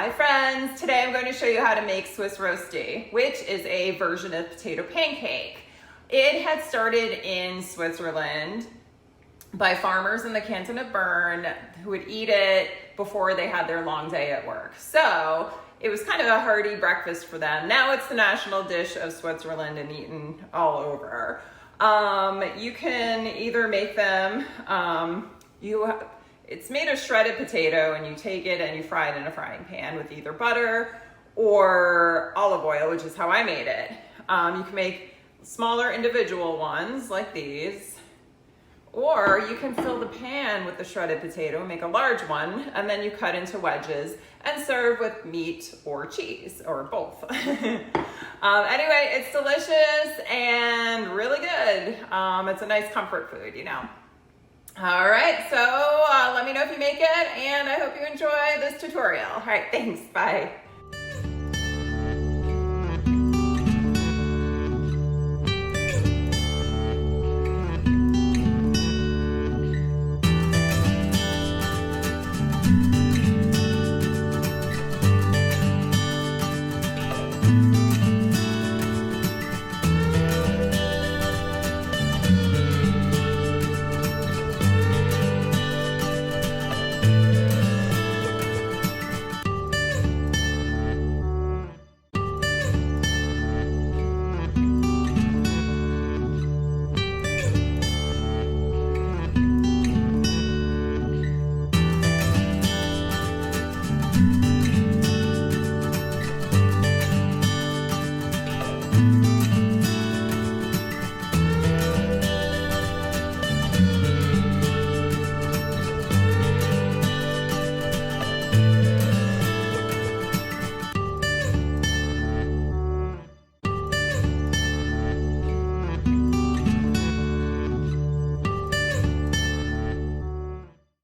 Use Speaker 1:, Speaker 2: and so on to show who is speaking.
Speaker 1: Hi friends, today I'm going to show you how to make Swiss Rösti, which is a version of potato pancake. It had started in Switzerland by farmers in the canton of Bern who would eat it before they had their long day at work. So it was kind of a hearty breakfast for them. Now it's the national dish of Switzerland and eaten all over. You can either make them, it's made of shredded potato, and you take it and you fry it in a frying pan with either butter or olive oil, which is how I made it. You can make smaller individual ones like these, or you can fill the pan with the shredded potato, make a large one, and then you cut into wedges and serve with meat or cheese or both. Anyway, it's delicious and really good. It's a nice comfort food, you know. All right, so let me know if you make it, and I hope you enjoy this tutorial. All right, thanks, bye.